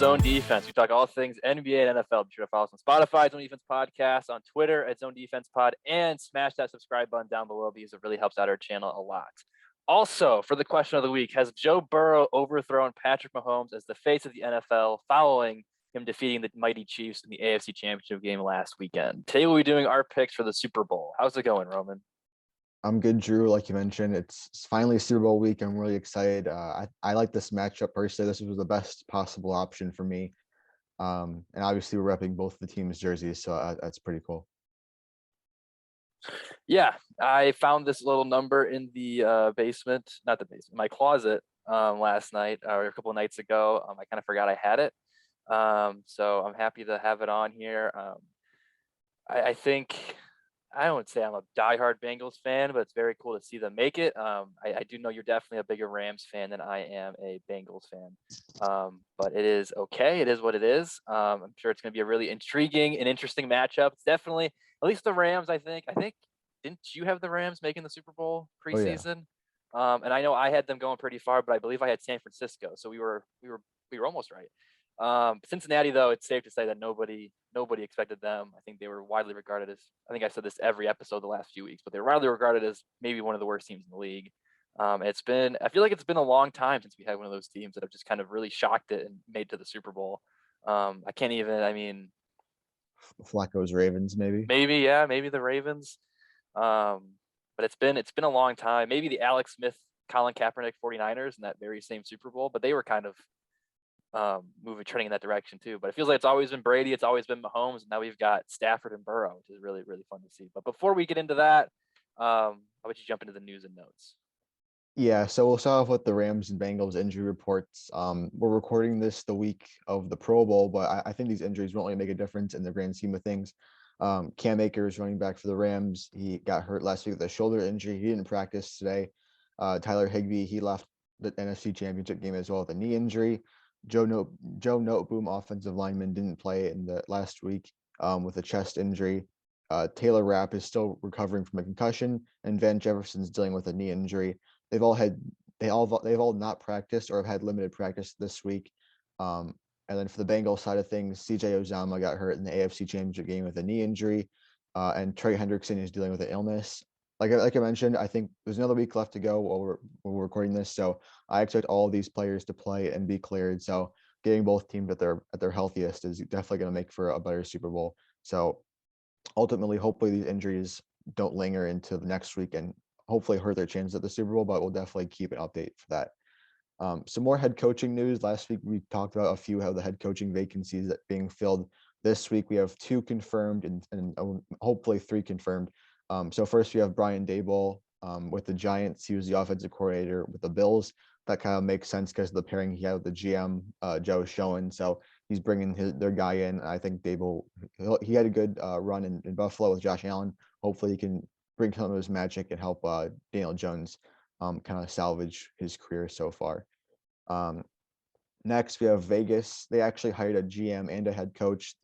Zone Defense. We talk all things NBA and NFL. Be sure to follow us on Spotify, Zone Defense Podcast, on Twitter at Zone Defense Pod, and smash that subscribe button down below because it really helps out our channel a lot. Also, for the question of the week, has Joe Burrow overthrown Patrick Mahomes as the face of the NFL following him defeating the mighty Chiefs in the AFC Championship game last weekend? Today we'll be doing our picks for the Super Bowl. How's it going, Roman? I'm good, Drew. Like you mentioned, it's finally Super Bowl week. I'm really excited. I like this matchup personally. This was the best possible option for me. And obviously, we're repping both the teams' jerseys, so that's pretty cool. Yeah, I found this little number in the basement, not the basement, my closet last night or a couple of nights ago. I kind of forgot I had it. So I'm happy to have it on here. I think I don't say I'm a diehard Bengals fan, but it's very cool to see them make it. I do know you're definitely a bigger Rams fan than I am a Bengals fan. But it is okay. It is what it is. I'm sure it's going to be a really intriguing and interesting matchup. It's definitely, at least the Rams, I think, didn't you have the Rams making the Super Bowl preseason? Oh, yeah. And I know I had them going pretty far, but I believe I had San Francisco. So we were almost right. Cincinnati, though, it's safe to say that nobody expected them. I think they were widely regarded as, I think I said this every episode the last few weeks, but they're widely regarded as maybe one of the worst teams in the league. I feel like it's been a long time since we had one of those teams that have just kind of really shocked it and made to the Super Bowl. Flacco's Ravens, maybe the Ravens. But it's been a long time. Maybe the Alex Smith, Colin Kaepernick 49ers in that very same Super Bowl, but they were kind of trending in that direction too. But it feels like it's always been Brady, it's always been Mahomes, and now we've got Stafford and Burrow, which is really, really fun to see. But before we get into that, how about you jump into the news and notes? Yeah, so we'll start off with the Rams and Bengals injury reports. We're recording this the week of the Pro Bowl, but I think these injuries won't really make a difference in the grand scheme of things. Cam Akers, running back for the Rams, he got hurt last week with a shoulder injury. He didn't practice today. Tyler Higbee, he left the NFC Championship game as well with a knee injury. Joe Noteboom, offensive lineman, didn't play in the last week with a chest injury. Taylor Rapp is still recovering from a concussion, and Van Jefferson's dealing with a knee injury. They've all not practiced or have had limited practice this week. And then for the Bengals side of things, CJ Uzomah got hurt in the AFC Championship game with a knee injury, and Trey Hendrickson is dealing with an illness. Like I mentioned, I think there's another week left to go while we're recording this, so I expect all of these players to play and be cleared. So getting both teams at their healthiest is definitely going to make for a better Super Bowl. So ultimately, hopefully these injuries don't linger into the next week and hopefully hurt their chances at the Super Bowl, but we'll definitely keep an update for that. Some more head coaching news. Last week, we talked about a few of the head coaching vacancies that being filled. This week, we have 2 confirmed and hopefully 3 confirmed. So first, we have Brian Daboll with the Giants. He was the offensive coordinator with the Bills. That kind of makes sense because of the pairing he had with the GM, Joe Schoen. So he's bringing their guy in. I think Daboll, he had a good run in Buffalo with Josh Allen. Hopefully, he can bring some of his magic and help Daniel Jones kind of salvage his career so far. Next, we have Vegas. They actually hired a GM and a head coach,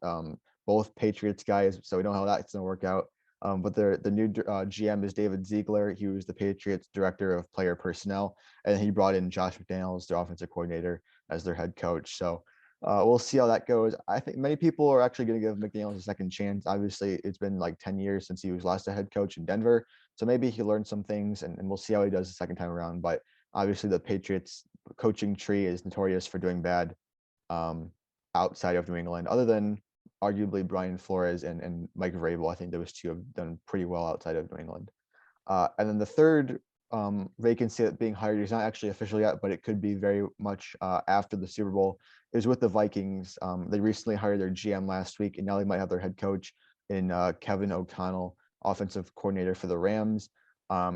both Patriots guys, so we don't know how that's going to work out. But the new GM is David Ziegler. He was the Patriots director of player personnel, and he brought in Josh McDaniels, their offensive coordinator, as their head coach. So we'll see how that goes. I think many people are actually going to give McDaniels a second chance. Obviously, it's been like 10 years since he was last a head coach in Denver. So maybe he learned some things, and we'll see how he does the second time around. But obviously, the Patriots coaching tree is notorious for doing bad outside of New England, other than arguably Brian Flores and Mike Vrabel. I think those two have done pretty well outside of New England. And then the third vacancy that being hired is not actually official yet, but it could be very much after the Super Bowl, is with the Vikings. They recently hired their GM last week, and now they might have their head coach in Kevin O'Connell, offensive coordinator for the Rams.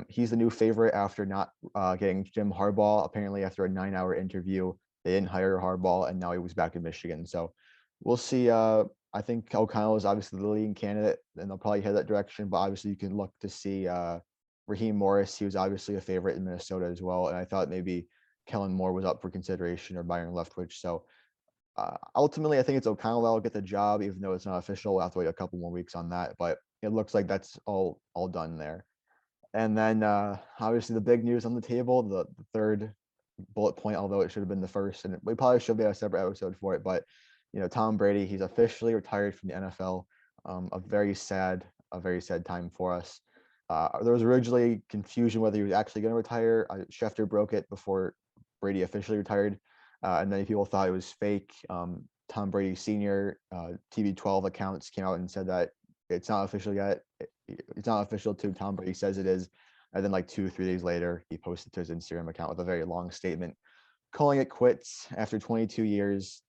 He's the new favorite after not getting Jim Harbaugh. Apparently, after a 9-hour interview, they didn't hire Harbaugh, and now he was back in Michigan. So we'll see. I think O'Connell is obviously the leading candidate, and they'll probably head that direction. But obviously, you can look to see Raheem Morris. He was obviously a favorite in Minnesota as well, and I thought maybe Kellen Moore was up for consideration, or Byron Leftwich. So ultimately, I think it's O'Connell that will get the job, even though it's not official. We'll have to wait a couple more weeks on that, but it looks like that's all done there. And then obviously the big news on the table, the third bullet point, although it should have been the first, and we probably should have a separate episode for it. But Tom Brady, he's officially retired from the NFL. A very sad time for us. There was originally confusion whether he was actually going to retire. Schefter broke it before Brady officially retired, and then people thought it was fake. Tom Brady Sr. TV12 accounts came out and said that it's not official yet. It's not official till Tom Brady says it is. And then like 2 or 3 days later, he posted to his Instagram account with a very long statement calling it quits after 22 years.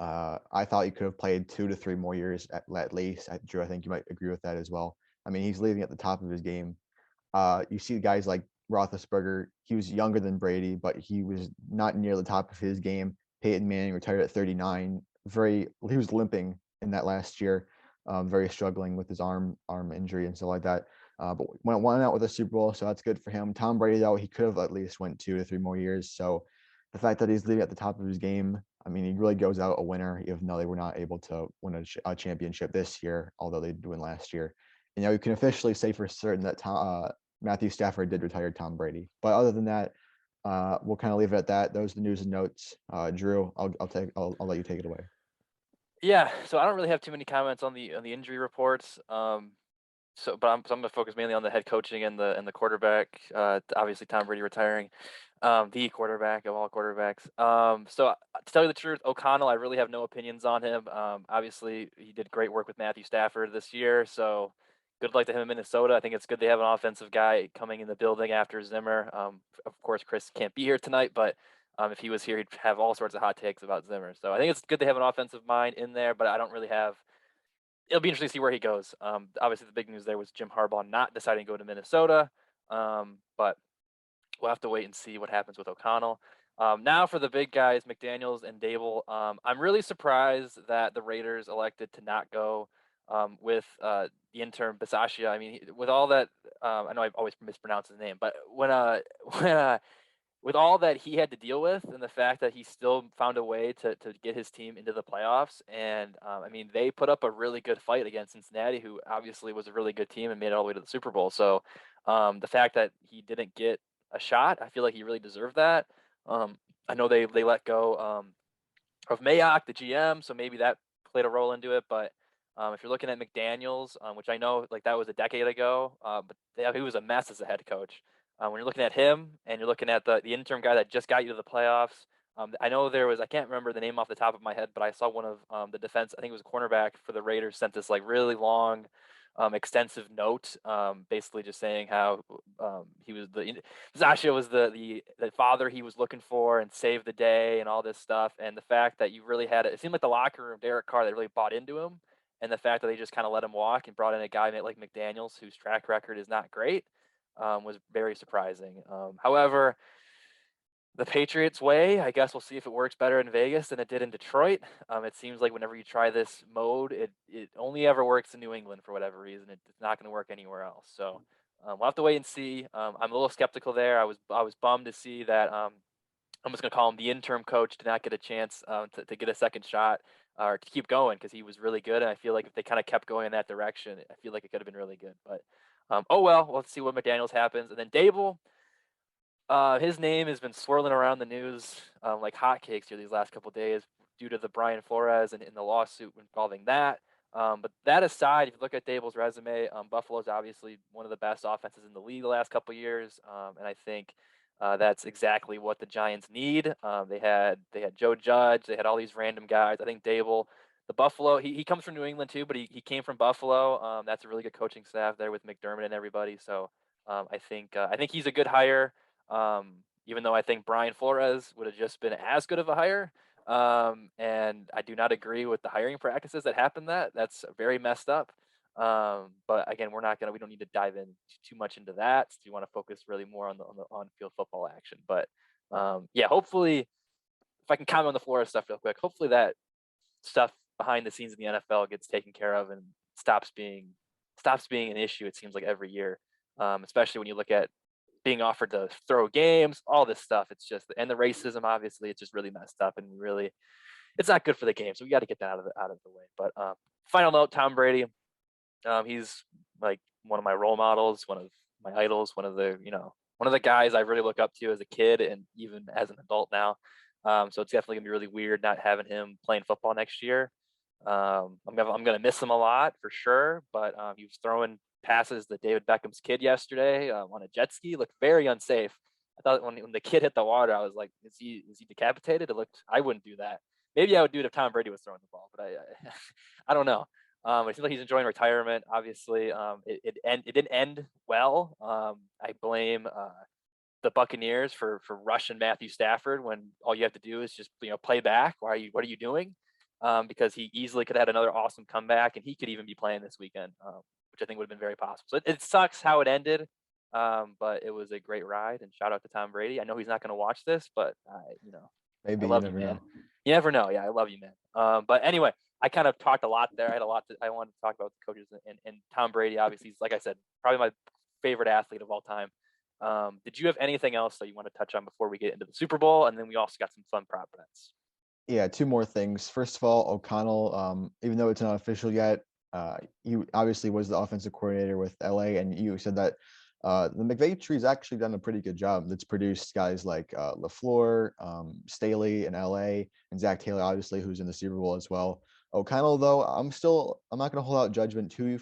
I thought he could have played 2 to 3 more years at least. Drew, I think you might agree with that as well. I mean, he's leaving at the top of his game. You see guys like Roethlisberger. He was younger than Brady, but he was not near the top of his game. Peyton Manning retired at 39. He was limping in that last year, very struggling with his arm injury and stuff like that. But went out with a Super Bowl, so that's good for him. Tom Brady, though, he could have at least went 2 to 3 more years. So the fact that he's leaving at the top of his game, I mean, he really goes out a winner, even though they were not able to win a championship this year, although they did win last year. And you can officially say for certain that Matthew Stafford did retire Tom Brady. But other than that, we'll kind of leave it at that. Those are the news and notes. Drew, I'll let you take it away. Yeah, so I don't really have too many comments on the injury reports. But I'm gonna focus mainly on the head coaching and the quarterback. Obviously Tom Brady retiring, the quarterback of all quarterbacks. To tell you the truth, O'Connell, I really have no opinions on him. Obviously he did great work with Matthew Stafford this year, so good luck to him in Minnesota. I think it's good they have an offensive guy coming in the building after Zimmer. Of course, Chris can't be here tonight, but if he was here, he'd have all sorts of hot takes about Zimmer. So I think it's good to have an offensive mind in there, but I don't really have. It'll be interesting to see where he goes. Obviously, the big news there was Jim Harbaugh not deciding to go to Minnesota, but we'll have to wait and see what happens with O'Connell. Now for the big guys, McDaniels and Dable. I'm really surprised that the Raiders elected to not go with the interim Bisaccia. I mean, with all that, I know I've always mispronounced his name, but when with all that he had to deal with and the fact that he still found a way to get his team into the playoffs. And I mean, they put up a really good fight against Cincinnati, who obviously was a really good team and made it all the way to the Super Bowl. So the fact that he didn't get a shot, I feel like he really deserved that. I know they let go of Mayock, the GM, so maybe that played a role into it. But if you're looking at McDaniels, which I know like that was a decade ago, but he was a mess as a head coach. When you're looking at him and you're looking at the interim guy that just got you to the playoffs, I know there was, I can't remember the name off the top of my head, but I saw one of the defense, I think it was a cornerback for the Raiders, sent this like really long, extensive note, basically just saying how he was Zasha was the father he was looking for and saved the day and all this stuff. And the fact that you really had it seemed like the locker room, Derek Carr, they really bought into him. And the fact that they just kind of let him walk and brought in a guy like McDaniels, whose track record is not great, was very surprising. However, the Patriots way, I guess we'll see if it works better in Vegas than it did in Detroit. It seems like whenever you try this mode, it only ever works in New England for whatever reason. It's not going to work anywhere else. So we'll have to wait and see. I'm a little skeptical there. I was bummed to see that. I'm just going to call him the interim coach did not get a chance to get a second shot or to keep going because he was really good. And I feel like if they kind of kept going in that direction, I feel like it could have been really good. But oh well, we'll see what McDaniels happens. And then Dable. His name has been swirling around the news like hotcakes here these last couple of days due to the Brian Flores and in the lawsuit involving that. But that aside, if you look at Dable's resume, Buffalo's obviously one of the best offenses in the league the last couple of years, and I think that's exactly what the Giants need. They had Joe Judge, they had all these random guys. I think Dable, the Buffalo, he comes from New England too, but he came from Buffalo. That's a really good coaching staff there with McDermott and everybody. So I think he's a good hire. Even though I think Brian Flores would have just been as good of a hire. And I do not agree with the hiring practices that happened. That's very messed up. But again, we don't need to dive in too much into that. So you want to focus really more on the on-field football action. But yeah, hopefully, if I can comment on the Flores stuff real quick, hopefully that stuff behind the scenes in the NFL gets taken care of and stops being an issue. It seems like every year, especially when you look at being offered to throw games, all this stuff. It's just, and the racism, obviously, it's just really messed up and really, it's not good for the game. So we got to get that out of the way. But final note, Tom Brady, he's like one of my role models, one of my idols, one of one of the guys I really look up to as a kid and even as an adult now. So it's definitely gonna be really weird not having him playing football next year. I'm gonna miss him a lot for sure, but he was throwing passes to David Beckham's kid yesterday on a jet ski. Looked very unsafe. I thought when the kid hit the water, I was like, is he decapitated? It looked. I wouldn't do that. Maybe I would do it if Tom Brady was throwing the ball, but I don't know. It seems like he's enjoying retirement. Obviously, it didn't end well. I blame the Buccaneers for rushing Matthew Stafford when all you have to do is just play back. What are you doing? Because he easily could have had another awesome comeback, and he could even be playing this weekend, which I think would have been very possible. So it sucks how it ended, but it was a great ride. And shout out to Tom Brady. I know he's not going to watch this, but I Maybe, you love you, never man. know. You never know. Yeah, I love you, man. But anyway, I kind of talked a lot there. I had a lot I wanted to talk about the coaches and Tom Brady. Obviously, he's, like I said, probably my favorite athlete of all time. Did you have anything else that you want to touch on before we get into the Super Bowl? And then we also got some fun prop bets. Yeah, two more things. First of all, O'Connell, even though it's not official yet, he obviously was the offensive coordinator with LA, and you said that the McVay tree's actually done a pretty good job. That's produced guys like LaFleur, Staley in LA, and Zach Taylor, obviously, who's in the Super Bowl as well. O'Connell, though, I'm not going to hold out judgment too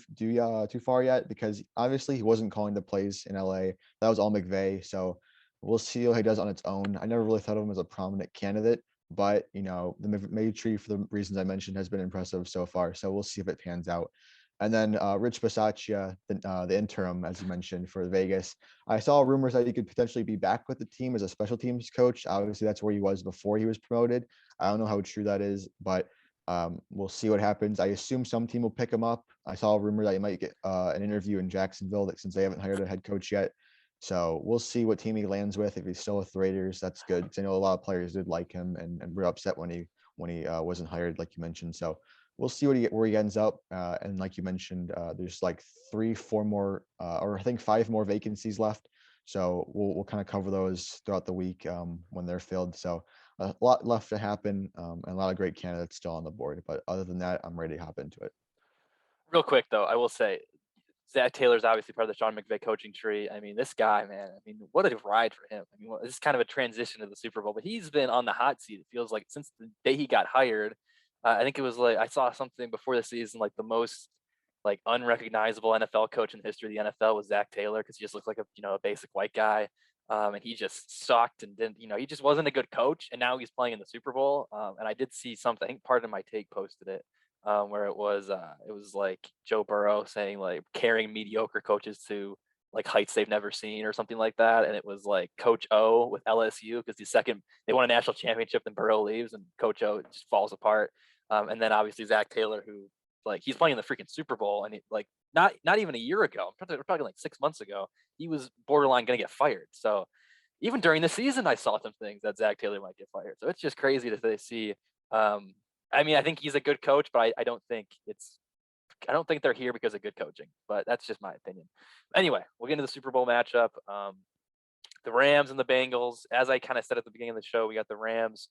far yet, because obviously he wasn't calling the plays in LA. That was all McVay, so we'll see how he does on its own. I never really thought of him as a prominent candidate, but the McVay tree, for the reasons I mentioned, has been impressive so far. So we'll see if it pans out. And then Rich Bisaccia, the interim, as you mentioned, for Vegas. I saw rumors that he could potentially be back with the team as a special teams coach. Obviously, that's where he was before he was promoted. I don't know how true that is, but we'll see what happens. I assume some team will pick him up. I saw a rumor that he might get an interview in Jacksonville, since they haven't hired a head coach yet. So we'll see what team he lands with. If he's still with the Raiders, that's good, because I know a lot of players did like him and were upset when he wasn't hired, like you mentioned. So we'll see where he ends up. And like you mentioned, there's like 3, 4 more, or I think 5 more vacancies left. So we'll kind of cover those throughout the week when they're filled. So a lot left to happen, and a lot of great candidates still on the board. But other than that, I'm ready to hop into it. Real quick though, I will say Zach Taylor's obviously part of the Sean McVay coaching tree. I mean, this guy, man. I mean, what a ride for him. I mean, this is kind of a transition to the Super Bowl, but he's been on the hot seat. It feels like since the day he got hired. I think it was like I saw something before the season, like the most like unrecognizable NFL coach in the history of the NFL was Zach Taylor, because he just looked like a basic white guy, and he just sucked and didn't he just wasn't a good coach. And now he's playing in the Super Bowl. And I did see something. I think part of my take posted it, where it was like Joe Burrow saying like carrying mediocre coaches to like heights they've never seen or something like that. And it was like Coach O with LSU, because they won a national championship and Burrow leaves and Coach O just falls apart. And then obviously Zach Taylor, who like he's playing the freaking Super Bowl, and like not even a year ago, probably like 6 months ago, he was borderline going to get fired. So even during the season, I saw some things that Zach Taylor might get fired. So it's just crazy to see. I mean, I think he's a good coach, but I don't think they're here because of good coaching. But that's just my opinion. Anyway, we'll get into the Super Bowl matchup. The Rams and the Bengals. As I kind of said at the beginning of the show, we got the Rams,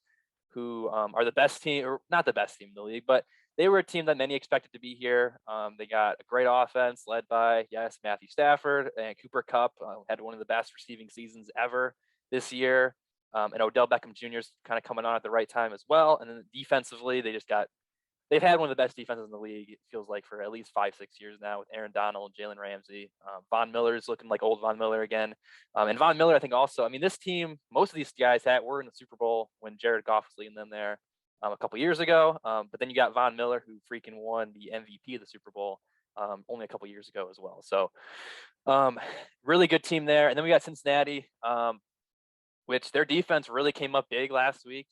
who are the best team, or not the best team in the league, but they were a team that many expected to be here. They got a great offense led by, yes, Matthew Stafford, and Cooper Kupp had one of the best receiving seasons ever this year. And Odell Beckham Jr. is kind of coming on at the right time as well. And then defensively, they've had one of the best defenses in the league, it feels like, for at least 5-6 years now, with Aaron Donald, Jalen Ramsey. Von Miller's looking like old Von Miller again. And Von Miller, I think also, I mean, this team, most of these guys were in the Super Bowl when Jared Goff was leading them there a couple years ago. But then you got Von Miller, who freaking won the MVP of the Super Bowl only a couple years ago as well. So really good team there. And then we got Cincinnati, which their defense really came up big last week.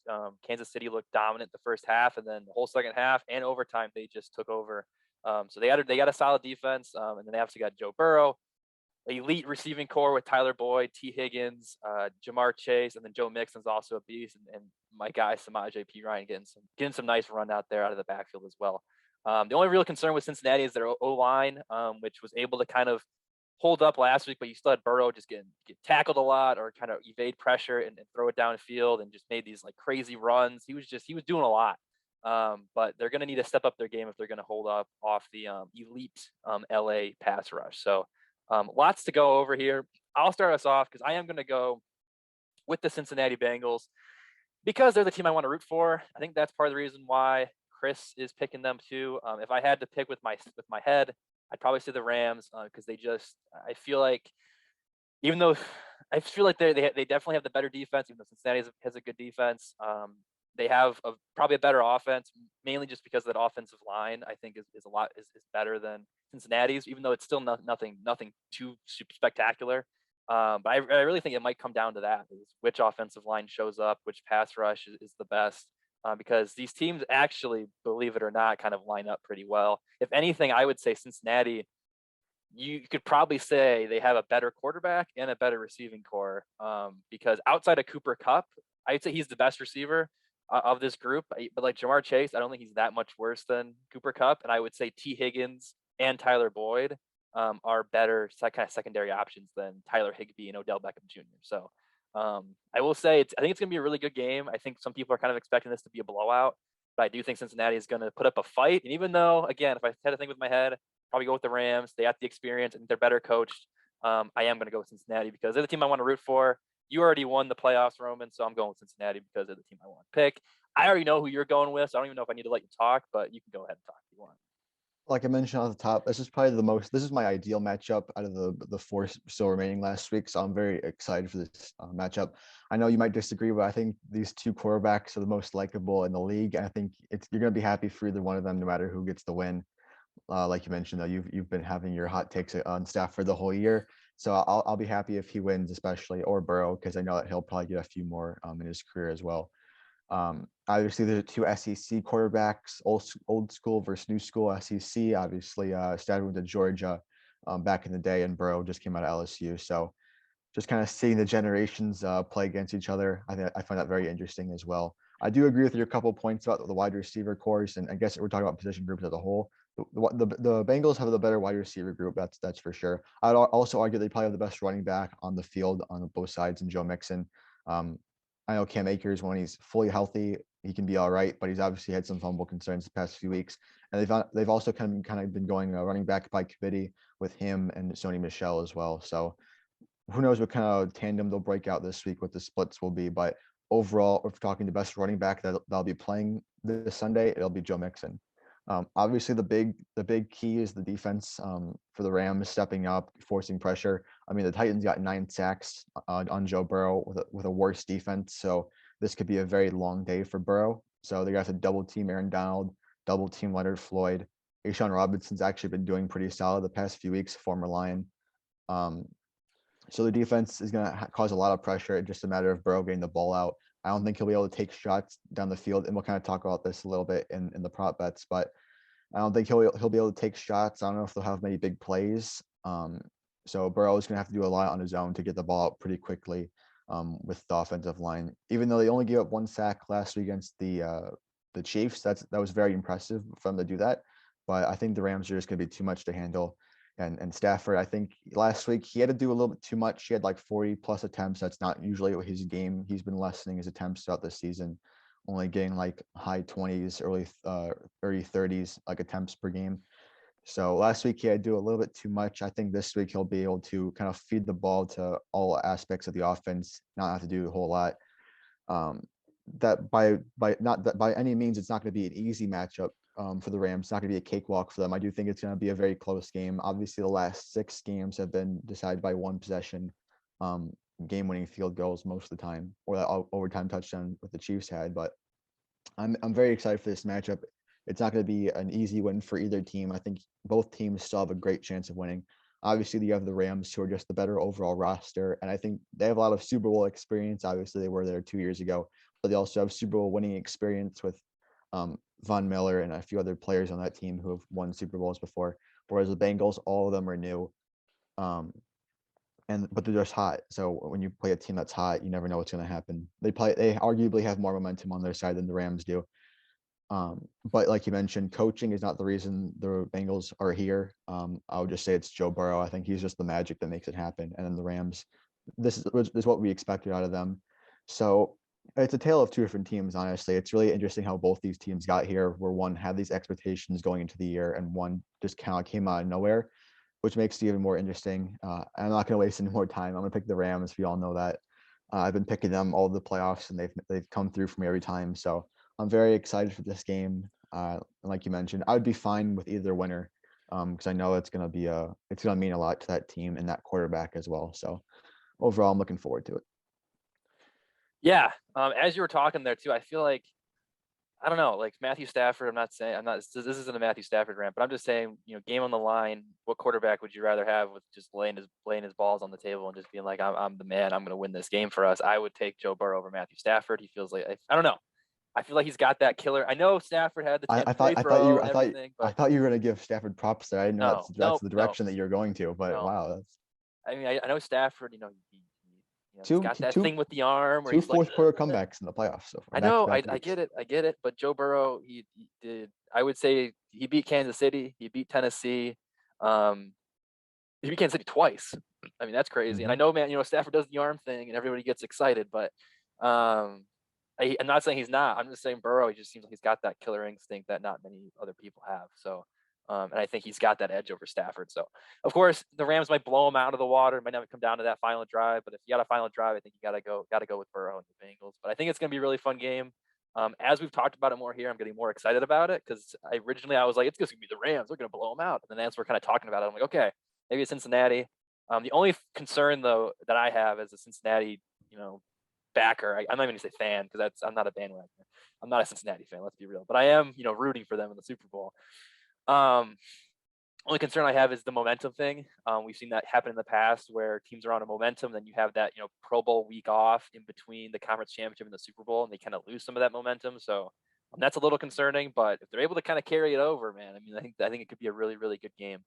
Kansas City looked dominant the first half, and then the whole second half and overtime, they just took over. So they got a solid defense, and then they obviously got Joe Burrow, elite receiving core with Tyler Boyd, T. Higgins, Jamar Chase, and then Joe Mixon's also a beast, and my guy Samaje Perine getting some nice run out there out of the backfield as well. The only real concern with Cincinnati is their O-line, which was able to kind of hold up last week, but you still had Burrow just get tackled a lot, or kind of evade pressure and throw it downfield, and just made these like crazy runs. He was doing a lot. But they're going to need to step up their game if they're going to hold up off the elite LA pass rush. So Lots to go over here. I'll start us off because I am going to go with the Cincinnati Bengals because they're the team I want to root for. I think that's part of the reason why Chris is picking them too. If I had to pick with my head, I'd probably say the Rams because I feel like even though I feel like they definitely have the better defense, even though Cincinnati has a good defense. They have probably a better offense, mainly just because that offensive line I think is a lot is better than Cincinnati's, even though it's still nothing too super spectacular. But I really think it might come down to that: is which offensive line shows up, which pass rush is the best. Because these teams actually, believe it or not, kind of line up pretty well. If anything, I would say Cincinnati, you could probably say they have a better quarterback and a better receiving core. Because outside of Cooper Kupp, I'd say he's the best receiver of this group. But like Jamar Chase, I don't think he's that much worse than Cooper Kupp. And I would say T. Higgins and Tyler Boyd are better kind of secondary options than Tyler Higbee and Odell Beckham Jr. So I will say I think it's going to be a really good game. I think some people are kind of expecting this to be a blowout, but I do think Cincinnati is going to put up a fight. And even though, again, if I had to think with my head, probably go with the Rams. They have the experience and they're better coached. I am going to go with Cincinnati because they're the team I want to root for. You already won the playoffs, Roman, so I'm going with Cincinnati because they're the team I want to pick. I already know who you're going with, so I don't even know if I need to let you talk, but you can go ahead and talk if you want. Like I mentioned at the top, this is probably this is my ideal matchup out of the four still remaining last week. So I'm very excited for this matchup. I know you might disagree, but I think these two quarterbacks are the most likable in the league. And I think you're going to be happy for either one of them, no matter who gets the win. Like you mentioned, though, you've been having your hot takes on staff for the whole year. So I'll be happy if he wins, especially, or Burrow, because I know that he'll probably get a few more in his career as well. Obviously, there's two SEC quarterbacks, old school versus new school. SEC, obviously, Stad went to Georgia back in the day, and Burrow just came out of LSU. So just kind of seeing the generations play against each other, I find that very interesting as well. I do agree with your couple points about the wide receiver course, and I guess we're talking about position groups as a whole. The Bengals have the better wide receiver group, that's for sure. I'd also argue they probably have the best running back on the field on both sides in Joe Mixon. I know Cam Akers, when he's fully healthy, he can be all right, but he's obviously had some fumble concerns the past few weeks. And they've also kind of been going running back by committee with him and Sony Michel as well. So who knows what kind of tandem they'll break out this week, what the splits will be. But overall, if we're talking the best running back that'll be playing this Sunday, it'll be Joe Mixon. Obviously, the big key is the defense for the Rams stepping up, forcing pressure. I mean, the Titans got 9 sacks on Joe Burrow with a worse defense, so this could be a very long day for Burrow. So they got to double team Aaron Donald, double team Leonard Floyd. Ashawn Robinson's actually been doing pretty solid the past few weeks, former Lion. So the defense is going to cause a lot of pressure. It's just a matter of Burrow getting the ball out. I don't think he'll be able to take shots down the field, and we'll kind of talk about this a little bit in the prop bets, but I don't think he'll be able to take shots. I don't know if they'll have many big plays. So Burrow is going to have to do a lot on his own to get the ball out pretty quickly with the offensive line. Even though they only gave up 1 sack last week against the Chiefs, that was very impressive for them to do that. But I think the Rams are just going to be too much to handle. And Stafford, I think last week he had to do a little bit too much. He had like 40 plus attempts. That's not usually his game. He's been lessening his attempts throughout the season, only getting like high 20s, early 30s like attempts per game. So last week he had to do a little bit too much. I think this week he'll be able to kind of feed the ball to all aspects of the offense, not have to do a whole lot. That by any means, it's not going to be an easy matchup for the Rams. It's not going to be a cakewalk for them. I do think it's going to be a very close game. Obviously, the last 6 games have been decided by 1 possession, game-winning field goals most of the time, or that overtime touchdown with the Chiefs had. But I'm very excited for this matchup. It's not going to be an easy win for either team. I think both teams still have a great chance of winning. Obviously, you have the Rams, who are just the better overall roster, and I think they have a lot of Super Bowl experience. Obviously, they were there 2 years ago, but they also have Super Bowl winning experience with Von Miller and a few other players on that team who have won Super Bowls before. Whereas the Bengals, all of them are new, but they're just hot. So when you play a team that's hot, you never know what's going to happen. They arguably have more momentum on their side than the Rams do. But like you mentioned, coaching is not the reason the Bengals are here. I would just say it's Joe Burrow. I think he's just the magic that makes it happen. And then the Rams, this is what we expected out of them. So it's a tale of 2 different teams, honestly. It's really interesting how both these teams got here, where one had these expectations going into the year and one just kind of came out of nowhere. which makes it even more interesting. I'm not going to waste any more time. I'm going to pick the Rams. We all know that. I've been picking them all the playoffs, and they've come through for me every time. So I'm very excited for this game. And like you mentioned, I would be fine with either winner, because I know it's going to be it's going to mean a lot to that team and that quarterback as well. So overall, I'm looking forward to it. Yeah. As you were talking there too, I feel like I don't know, like Matthew Stafford. I'm not. This isn't a Matthew Stafford rant, but I'm just saying, game on the line. What quarterback would you rather have with just laying his balls on the table and just being like, I'm the man. I'm going to win this game for us. I would take Joe Burrow over Matthew Stafford. He feels like I don't know. I feel like he's got that killer. I know Stafford had the chance I to really thought I thought you throw I and thought everything, I but thought you were going to give Stafford props there. I didn't know no, that's no, the no, direction that you're going to. But no. wow, that's I mean, I know Stafford. He's two got that two thing with the arm where two he's like, fourth quarter comebacks in the playoffs so far, I back to know, back I weeks. get it. But Joe Burrow, he did. I would say he beat Kansas City. He beat Tennessee. Um, he beat Kansas City twice. I mean, that's crazy. And I Hmm. know, man, Stafford does the arm thing, and everybody gets excited. But um, I'm not saying he's not. I'm just saying Burrow. He just seems like he's got that killer instinct that not many other people have. So, and I think he's got that edge over Stafford. So, of course, the Rams might blow him out of the water. It might not come down to that final drive. But if you got a final drive, I think you got to go with Burrow and the Bengals. But I think it's going to be a really fun game. As we've talked about it more here, I'm getting more excited about it because originally I was like, it's just going to be the Rams. They're going to blow them out. And then as we're kind of talking about it, I'm like, okay, maybe it's Cincinnati. The only concern though that I have as a Cincinnati, backer. I'm not even gonna say fan because I'm not a bandwagoner. I'm not a Cincinnati fan. Let's be real, but I am, rooting for them in the Super Bowl. Um, Only concern I have is the momentum thing. We've seen that happen in the past where teams are on a momentum, then you have that Pro Bowl week off in between the conference championship and the Super Bowl, and they kind of lose some of that momentum. So that's a little concerning. But if they're able to kind of carry it over, man, I mean, I think it could be a really really good game.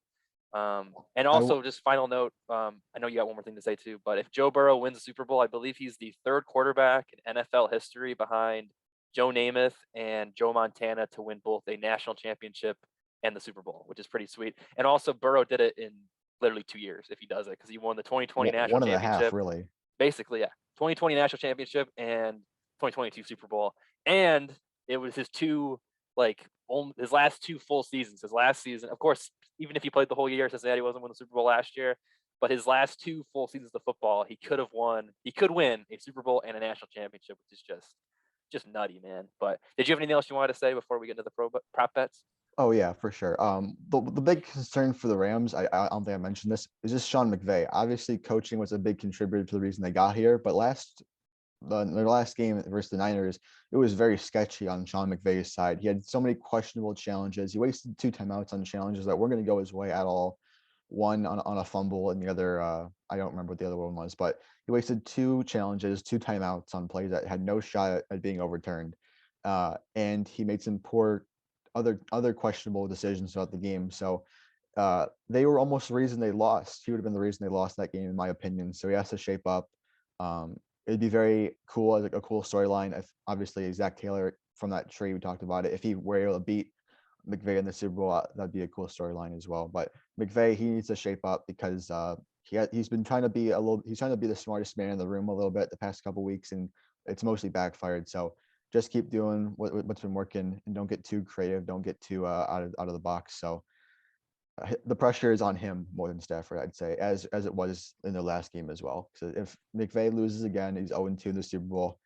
And I w- also, just final note, I know you got one more thing to say too, but if Joe Burrow wins the Super Bowl, I believe he's the third quarterback in NFL history behind Joe Namath and Joe Montana to win both a national championship and the Super Bowl, which is pretty sweet. And also, Burrow did it in literally 2 years if he does it because he won the 2020 national one and a half championship, really. basically, yeah, 2020 national championship and 2022 Super Bowl, and it was his his last two full seasons. His last season, of course, even if he played the whole year, Cincinnati wasn't winning the Super Bowl last year, but his last two full seasons of football, he could have won. He could win a Super Bowl and a national championship, which is just nutty, man. But did you have anything else you wanted to say before we get into the prop bets? Oh yeah, for sure. The big concern for the Rams, I don't think I mentioned this, is just Sean McVay. Obviously, coaching was a big contributor to the reason they got here, but their last game versus the Niners, it was very sketchy on Sean McVay's side. He had so many questionable challenges. He wasted two timeouts on challenges that weren't going to go his way at all. One on a fumble, and the other, I don't remember what the other one was, but he wasted two challenges, two timeouts on plays that had no shot at being overturned. And he made some poor other questionable decisions throughout the game. So they were almost the reason they lost. He would have been the reason they lost that game, in my opinion. So he has to shape up. It'd be very cool, as like a cool storyline. If obviously Zach Taylor from that trade we talked about it, if he were able to beat McVay in the Super Bowl, that'd be a cool storyline as well. But McVay, he needs to shape up because he's been trying to be he's trying to be the smartest man in the room a little bit the past couple weeks, and it's mostly backfired. So just keep doing what's been working, and don't get too creative, don't get too out of the box. So the pressure is on him more than Stafford, I'd say, as it was in the last game as well. So if McVay loses again, he's 0-2 in the Super Bowl.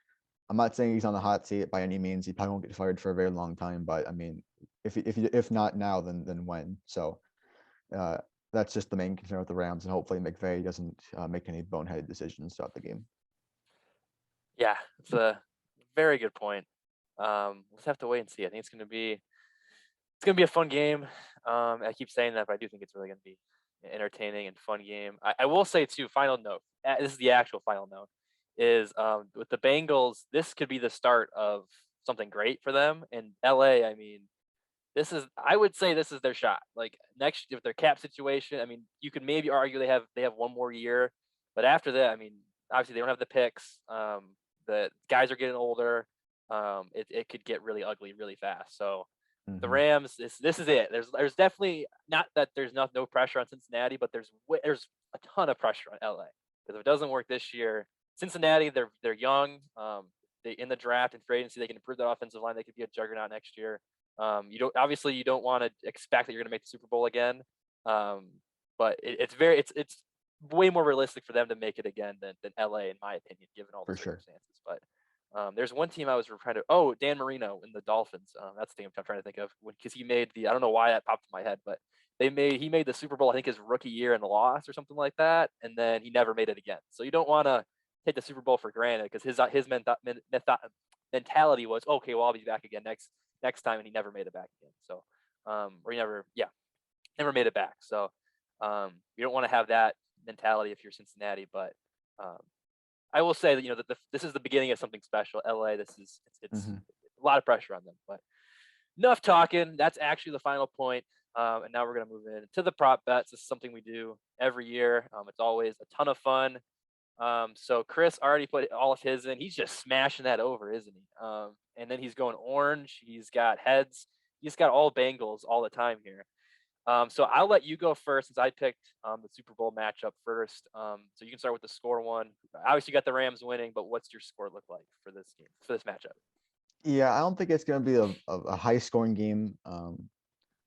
I'm not saying he's on the hot seat by any means. He probably won't get fired for a very long time, but I mean, if not now, then when? So uh, that's just the main concern with the Rams, and hopefully McVay doesn't make any boneheaded decisions throughout the game. Yeah, it's a very good point. Let's have to wait and see. I think it's gonna be a fun game. I keep saying that, but I do think it's really gonna be an entertaining and fun game. I will say too. Final note. This is the actual final note. Is with the Bengals, this could be the start of something great for them. And LA, I mean, I would say this is their shot. Like next, if their cap situation, I mean, you could maybe argue they have one more year, but after that, I mean, obviously they don't have the picks. The guys are getting older. It could get really ugly really fast. So the Mm-hmm. Rams, this is it. There's definitely not that there's no pressure on Cincinnati, but there's a ton of pressure on LA because if it doesn't work this year, Cincinnati they're young. They in the draft and free agency they can improve their offensive line. They could be a juggernaut next year. You don't want to expect that you're going to make the Super Bowl again. Um, but it's way more realistic for them to make it again than LA, in my opinion, given all the for sure. circumstances. But there's one team I was trying to. Oh, Dan Marino in the Dolphins. That's the team I'm trying to think of because he made the. I don't know why that popped in my head, but he made the Super Bowl, I think, his rookie year and lost or something like that, and then he never made it again. So you don't want to take the Super Bowl for granted because his mentality was, okay, well, I'll be back again next time, and he never made it back again. So or he never made it back. So you don't want to have that mentality if you're Cincinnati, but I will say that this is the beginning of something special. LA, it's Hmm. a lot of pressure on them, but enough talking. That's actually the final point. And now we're gonna move into the prop bets. This is something we do every year. It's always a ton of fun. So Chris already put all of his in. He's just smashing that over, isn't he? And then he's going orange. He's got heads. He's got all Bengals all the time here. So I'll let you go first since I picked the Super Bowl matchup first. So you can start with the score one. Obviously, you got the Rams winning, but what's your score look like for this game, for this matchup? Yeah, I don't think it's going to be a high scoring game.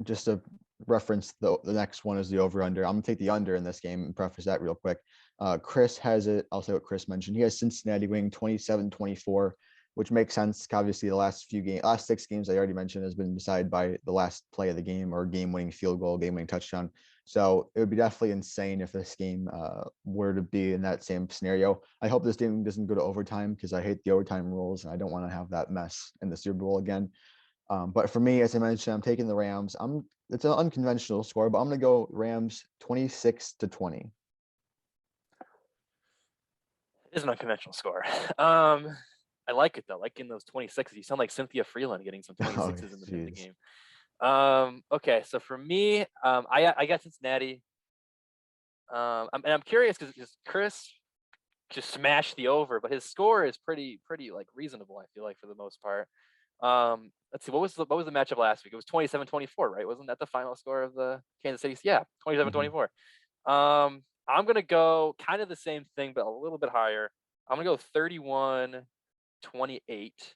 Just to reference the next one is the over under. I'm gonna take the under in this game and preface that real quick. Chris has it. I'll say what Chris mentioned. He has Cincinnati winning 27-24, which makes sense. Obviously, the last 6 games I already mentioned has been decided by the last play of the game or game winning field goal, game winning touchdown. So it would be definitely insane if this game were to be in that same scenario. I hope this game doesn't go to overtime because I hate the overtime rules and I don't want to have that mess in the Super Bowl again. But for me, as I mentioned, I'm taking the Rams. It's an unconventional score, but I'm gonna go Rams 26-20. It is an unconventional score. I like it though. Like in those 26s, you sound like Cynthia Freeland getting some Oh, 26s in the jeez. game. Okay, so for me, I got Cincinnati. And I'm curious because Chris just smashed the over, but his score is pretty like reasonable. I feel like for the most part. Let's see, what was the matchup last week? It was 27-24, right? Wasn't that the final score of the Kansas City? Yeah, Mhm. 27-24. I'm gonna go kind of the same thing, but a little bit higher. I'm gonna go 31-28.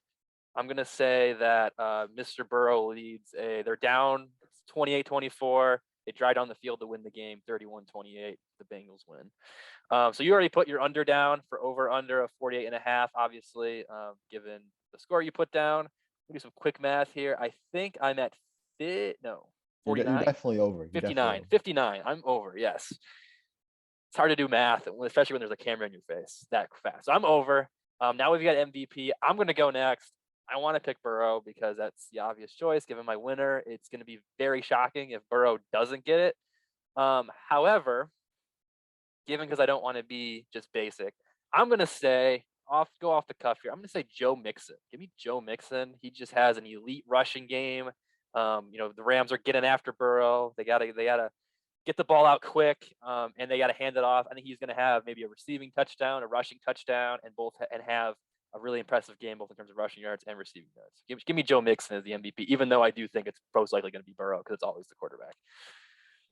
I'm gonna say that Mr. Burrow leads they're down 28-24. They drive down the field to win the game 31-28. The Bengals win. So you already put your under down for over under of 48.5, obviously, given the score you put down. We'll do some quick math here. I think I'm at no, You're 49, definitely over. You're definitely 59, over. 59. I'm over. Yes. It's hard to do math, especially when there's a camera in your face that fast. So I'm over. Now we've got MVP. I'm going to go next. I want to pick Burrow because that's the obvious choice. Given my winner, it's going to be very shocking if Burrow doesn't get it. However, given because I don't want to be just basic, I'm going to say go off the cuff here. I'm going to say Joe Mixon. Give me Joe Mixon. He just has an elite rushing game. The Rams are getting after Burrow. They gotta get the ball out quick, and they gotta hand it off. I think he's gonna have maybe a receiving touchdown, a rushing touchdown, and have a really impressive game both in terms of rushing yards and receiving yards. Give me Joe Mixon as the MVP, even though I do think it's most likely going to be Burrow because it's always the quarterback.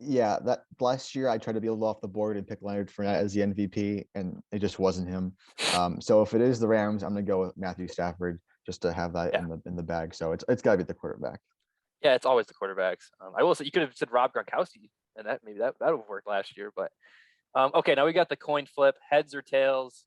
Yeah, that last year I tried to be a little off the board and pick Leonard Fournette as the MVP, and it just wasn't him. So if it is the Rams, I'm gonna go with Matthew Stafford just to have that Yeah, in the bag. So it's got to be the quarterback. yeah, it's always the quarterbacks. I will say you could have said Rob Gronkowski, and that would have worked last year. But okay, now we got the coin flip, heads or tails.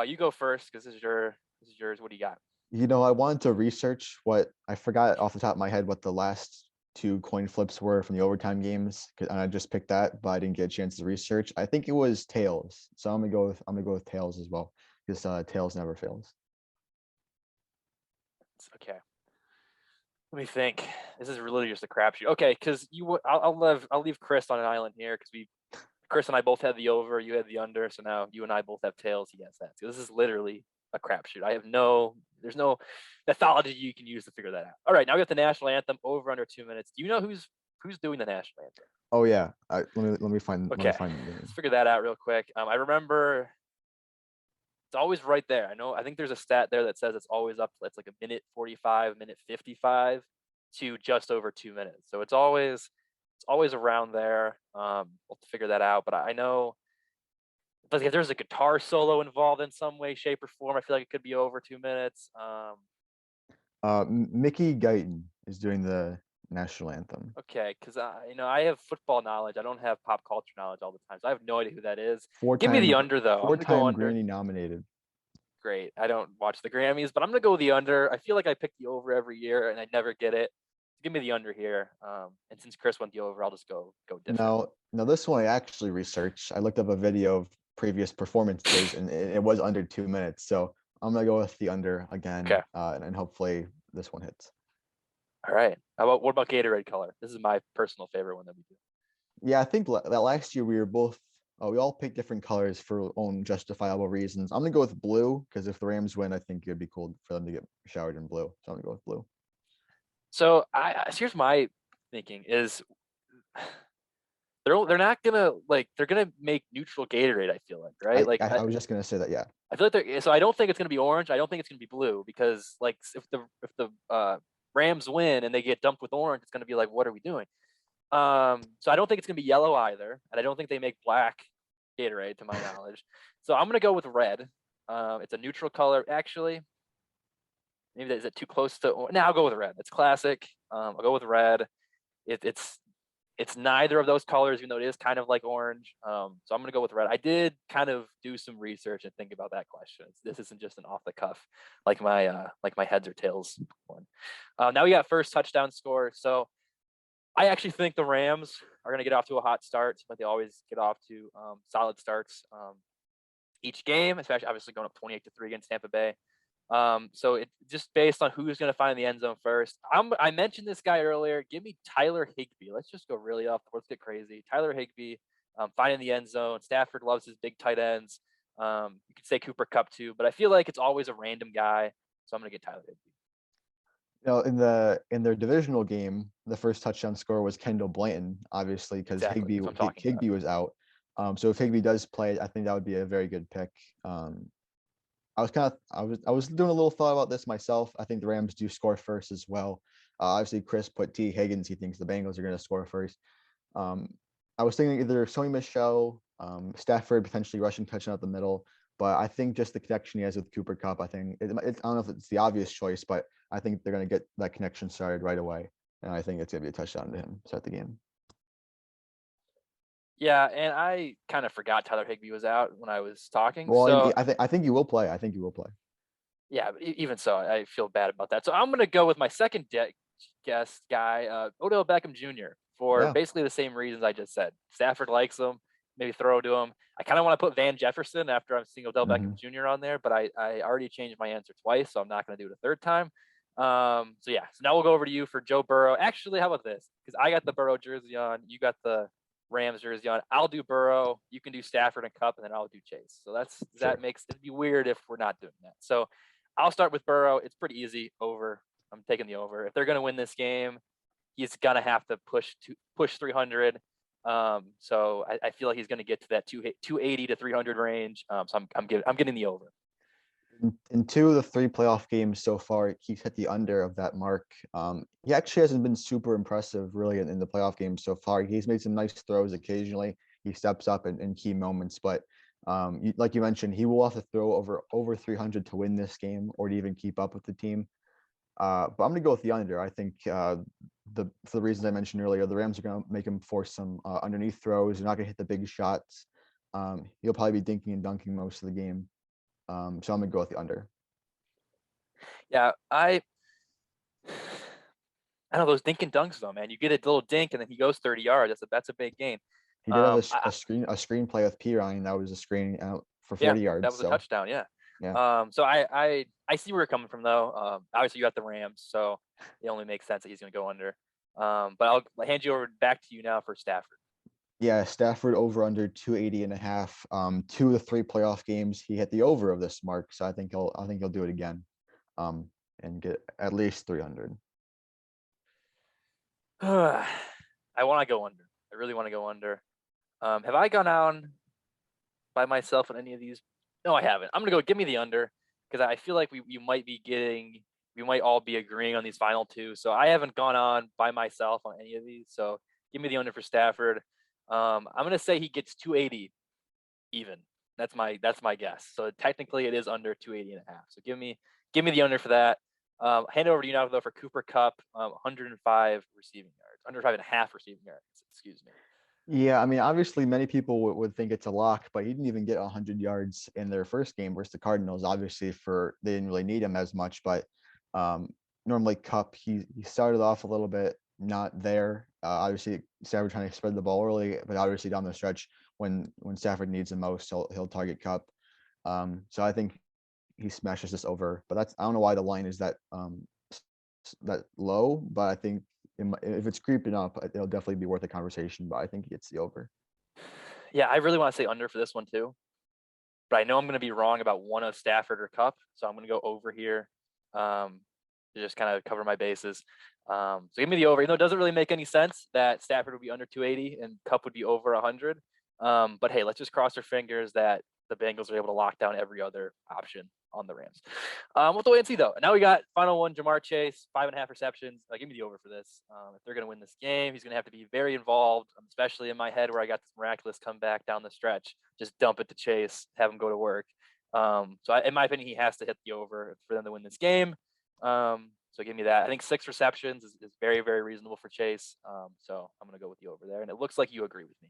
You go first because this is yours. What do you got? I wanted to research what I forgot off the top of my head what the last 2 coin flips were from the overtime games, and I just picked that, but I didn't get a chance to research. I think it was tails, so I'm gonna go with tails as well because tails never fails. Okay. Let me think. This is really just a crapshoot. Okay, because I'll leave Chris on an island here because Chris and I both had the over, you had the under, so now you and I both have tails. He has that. So this is literally a crapshoot. There's no methodology you can use to figure that out. All right, now we got the national anthem over under 2 minutes. Do you know who's doing the national anthem? Oh yeah, let me Okay, find the let's name. figure that out real quick. I remember it's always right there. I think there's a stat there that says it's always up. It's like a minute 45, minute 55 to just over 2 minutes. So it's always around there. We'll figure that out. But I know, but if there's a guitar solo involved in some way, shape, or form, I feel like it could be over 2 minutes. Mickey Guyton is doing National Anthem. Okay, because I have football knowledge. I don't have pop culture knowledge all the time, so I have no idea who that is. Give me the under though. I'm gonna go Four-time under. Grammy nominated. Great. I don't watch the Grammys, but I'm gonna go with the under. I feel like I pick the over every year and I never get it. Give me the under here. And since Chris went the over, I'll just go different. Now this one I actually researched. I looked up a video of previous performances, and it was under 2 minutes. So I'm gonna go with the under again, Okay. and hopefully this one hits. All right. What about Gatorade color? This is my personal favorite one that we do. Yeah, I think that last year we were both. We all picked different colors for our own justifiable reasons. I'm gonna go with blue because if the Rams win, I think it'd be cool for them to get showered in blue. So I'm gonna go with blue. So here's my thinking is they're not gonna they're gonna make neutral Gatorade. I feel like, right? I was just gonna say that. Yeah. I feel like so I don't think it's gonna be orange. I don't think it's gonna be blue because if the Rams win and they get dumped with orange, it's gonna be like, what are we doing? So I don't think it's gonna be yellow either, and I don't think they make black Gatorade to my knowledge. So I'm gonna go with red. It's a neutral color. Actually, maybe is it too close to? No, I'll go with red. It's classic. I'll go with red. It's neither of those colors, even though it is kind of like orange. So I'm gonna go with red. I did kind of do some research and think about that question. This isn't just an off the cuff like my heads or tails one. Now we got first touchdown score. So I actually think the Rams are gonna get off to a hot start, but they always get off to solid starts each game, especially obviously going up 28-3 against Tampa Bay. So it just based on who's going to find the end zone first. I mentioned this guy earlier. Give me Tyler Higbee. Let's just go really off. Let's get crazy. Tyler Higbee finding the end zone. Stafford loves his big tight ends. You could say Cooper Kupp too, but I feel like it's always a random guy. So I'm going to get Tyler Higbee. In their divisional game, the first touchdown score was Kendall Blanton, obviously, because Exactly. Higbee was out. So if Higbee does play, I think that would be a very good pick. I was doing a little thought about this myself. I think the Rams do score first as well. Obviously, Chris put T. Higgins. He thinks the Bengals are going to score first. I was thinking either Sony Michel, Stafford potentially rushing touchdown up the middle, but I think just the connection he has with Cooper Kupp, I don't know if it's the obvious choice, but I think they're going to get that connection started right away, and I think it's going to be a touchdown to him start the game. Yeah, and I kind of forgot Tyler Higbee was out when I was talking. Well, so I think you will play. yeah, but even so, I feel bad about that. So I'm going to go with my second guest guy, Odell Beckham Jr. for Yeah. basically the same reasons I just said. Stafford likes him, maybe throw to him. I kind of want to put Van Jefferson after I'm seeing Odell Beckham Jr. on there, but I already changed my answer twice, so I'm not going to do it a third time. So now we'll go over to you for Joe Burrow. Actually, how about this? Because I got the Burrow jersey on, you got the Rams jersey on. I'll do Burrow, you can do Stafford and Kupp, and then I'll do Chase. So that makes it'd be weird if we're not doing that. So I'll start with Burrow. It's pretty easy. Over. I'm taking the over. If they're going to win this game, he's going to have to push 300. So I feel like he's going to get to that 280 to 300 range. So I'm getting the over. In 2 of the 3 playoff games so far, he's hit the under of that mark. He actually hasn't been super impressive really in the playoff games so far. He's made some nice throws occasionally. He steps up in key moments, but like you mentioned, he will have to throw over 300 to win this game or to even keep up with the team. But I'm going to go with the under. I think for the reasons I mentioned earlier, the Rams are going to make him force some underneath throws. They're not going to hit the big shots. He'll probably be dinking and dunking most of the game. So I'm going to go with the under. Yeah, I don't know those dink and dunks though, man. You get a little dink and then he goes 30 yards. That's a big gain. He did have a screen play with P. Ryan. That was a screen out for 40 yards. That was a touchdown. Yeah. Yeah. So I see where you're coming from though. Obviously you got the Rams, so it only makes sense that he's going to go under. But I'll hand you over back to you now for Stafford. Yeah, Stafford over under 280.5. 2 of the 3 playoff games, he hit the over of this mark. So I think he'll do it again, and get at least 300. I want to go under. I really want to go under. Have I gone on by myself in any of these? No, I haven't. I'm gonna go. Give me the under because I feel like we might all be agreeing on these final 2. So I haven't gone on by myself on any of these. So give me the under for Stafford. I'm gonna say he gets 280 even. That's my guess. So technically it is under 280.5. So give me the under for that. Hand it over to you now, though, for Cooper Kupp, 105 receiving yards, 105.5 receiving yards, excuse me. Yeah, I mean, obviously, many people would think it's a lock, but he didn't even get 100 yards in their first game versus the Cardinals. Obviously, they didn't really need him as much, but normally Cup, he started off a little bit not there. Obviously, Stafford trying to spread the ball early, but obviously down the stretch when Stafford needs him most, he'll target Cup. So I think he smashes this over, but I don't know why the line is that low, but I think if it's creeping up, it'll definitely be worth a conversation. But I think he gets the over. Yeah, I really want to say under for this one too, but I know I'm going to be wrong about one of Stafford or Kupp, so I'm going to go over here to just kind of cover my bases. So give me the over. Even though it doesn't really make any sense that Stafford would be under 280 and Kupp would be over 100. But hey, let's just cross our fingers that the Bengals are able to lock down every other option on the Rams. We'll have to wait and see, though. Now we got final one, Jamar Chase, 5.5 receptions. Give me the over for this. If they're going to win this game, he's going to have to be very involved, especially in my head where I got this miraculous comeback down the stretch. Just dump it to Chase, have him go to work. In my opinion, he has to hit the over for them to win this game. So give me that. I think 6 receptions is very, very reasonable for Chase. So I'm going to go with the over there. And it looks like you agree with me.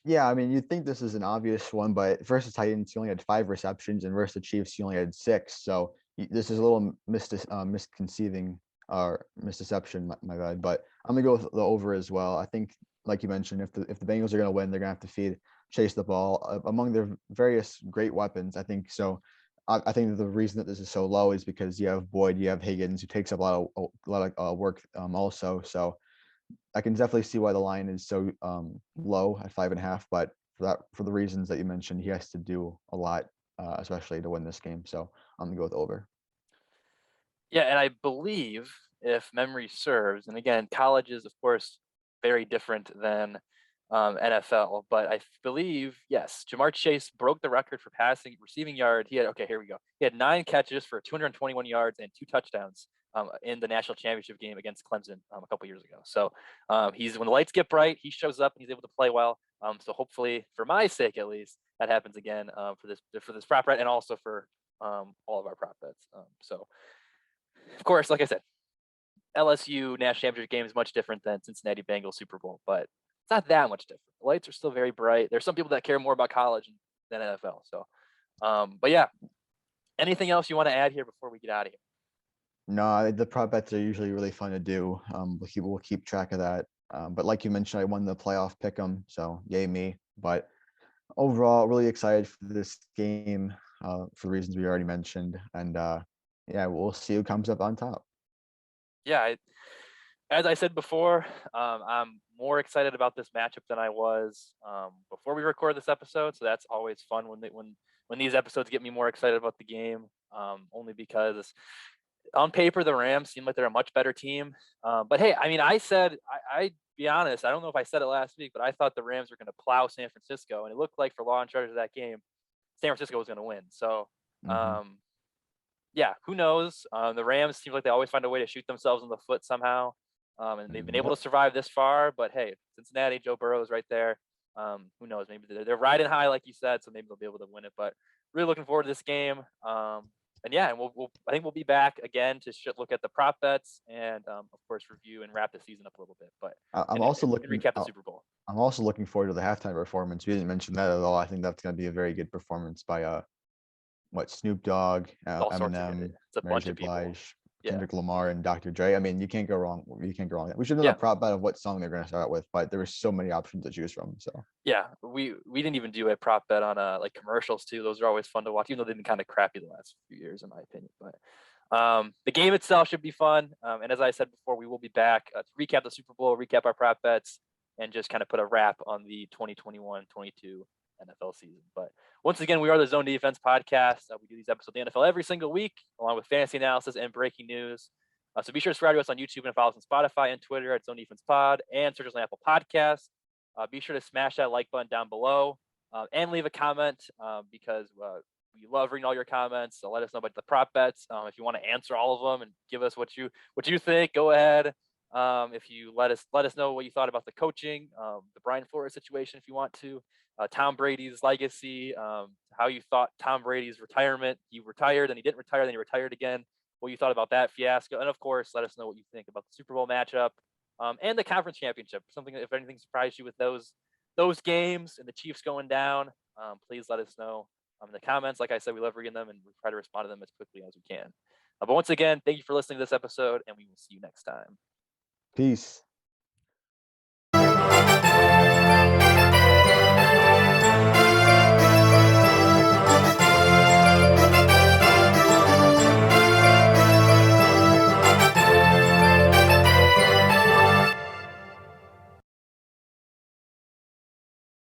Yeah, I mean, you'd think this is an obvious one, but versus Titans, he only had 5 receptions, and versus the Chiefs, he only had 6. So this is a little misconceiving or misdeception, my bad. But I'm gonna go with the over as well. I think, like you mentioned, if the Bengals are gonna win, they're gonna have to chase the ball among their various great weapons. I think so. I think the reason that this is so low is because you have Boyd, you have Higgins, who takes up a lot of work also. So I can definitely see why the line is so low at 5.5, but for the reasons that you mentioned, he has to do a lot, especially to win this game. So I'm gonna go with over. Yeah, and I believe, if memory serves, and again, college is of course very different than NFL, but I believe, yes, Jamar Chase broke the record for receiving yard. Here we go. He had 9 catches for 221 yards and 2 touchdowns in the national championship game against Clemson a couple years ago. So he's when the lights get bright, he shows up and he's able to play well. So hopefully, for my sake at least, that happens again for this prop bet and also for all of our prop bets. So of course, like I said, LSU national championship game is much different than Cincinnati Bengals Super Bowl, but it's not that much different. The lights are still very bright. There's some people that care more about college than NFL. So, but yeah, anything else you want to add here before we get out of here? No, the prop bets are usually really fun to do. We'll keep track of that. But like you mentioned, I won the playoff pick'em, so yay me. But overall, really excited for this game for the reasons we already mentioned, and yeah, we'll see who comes up on top. Yeah, as I said before, I'm more excited about this matchup than I was before we record this episode. So that's always fun when these episodes get me more excited about the game. Only because on paper the Rams seem like they're a much better team. But hey, I mean, I be honest, I don't know if I said it last week, but I thought the Rams were going to plow San Francisco, and it looked like for long stretches of that game, San Francisco was going to win. So. Mhm. Yeah, who knows? The Rams seem like they always find a way to shoot themselves in the foot somehow, and they've been able Yep. to survive this far. But hey, Cincinnati, Joe Burrow is right there. Who knows? Maybe they're riding high, like you said, so maybe they'll be able to win it. But really looking forward to this game. And yeah, and I think we'll be back again to look at the prop bets and of course review and wrap the season up a little bit. But I'm and, also and recap the Super Bowl. I'm also looking forward to the halftime performance. We didn't mention that at all. I think that's going to be a very good performance by Snoop Dogg, All sorts of Eminem, it's a Mary bunch J. of people. Blige, Yeah. Kendrick Lamar, and Dr. Dre. I mean, you can't go wrong. You can't go wrong. We should have done Yeah. a prop bet of what song they're going to start out with, but there were so many options to choose from. So Yeah, we didn't even do a prop bet on like commercials too. Those are always fun to watch, even though they've been kind of crappy the last few years, in my opinion. But the game itself should be fun. And as I said before, we will be back to recap the Super Bowl, recap our prop bets, and just kind of put a wrap on the 2021-22 NFL season. But once again, we are the Zone Defense Podcast. We do these episodes of the NFL every single week, along with fantasy analysis and breaking news. So be sure to subscribe to us on YouTube and follow us on Spotify and Twitter at Zone Defense Pod, and search us on Apple Podcasts. Be sure to smash that like button down below and leave a comment because we love reading all your comments. So let us know about the prop bets. If you want to answer all of them and give us what you think, go ahead. If you let us know what you thought about the coaching, the Brian Flores situation, if you want to, Tom Brady's legacy, how you thought Tom Brady's retirement. He retired and he didn't retire, then he retired again. what you thought about that fiasco. And of course, let us know what you think about the Super Bowl matchup and the conference championship. Something, if anything surprised you with those games and the Chiefs going down, please let us know in the comments. Like I said, we love reading them and we try to respond to them as quickly as we can. But once again, thank you for listening to this episode, and we will see you next time. Peace.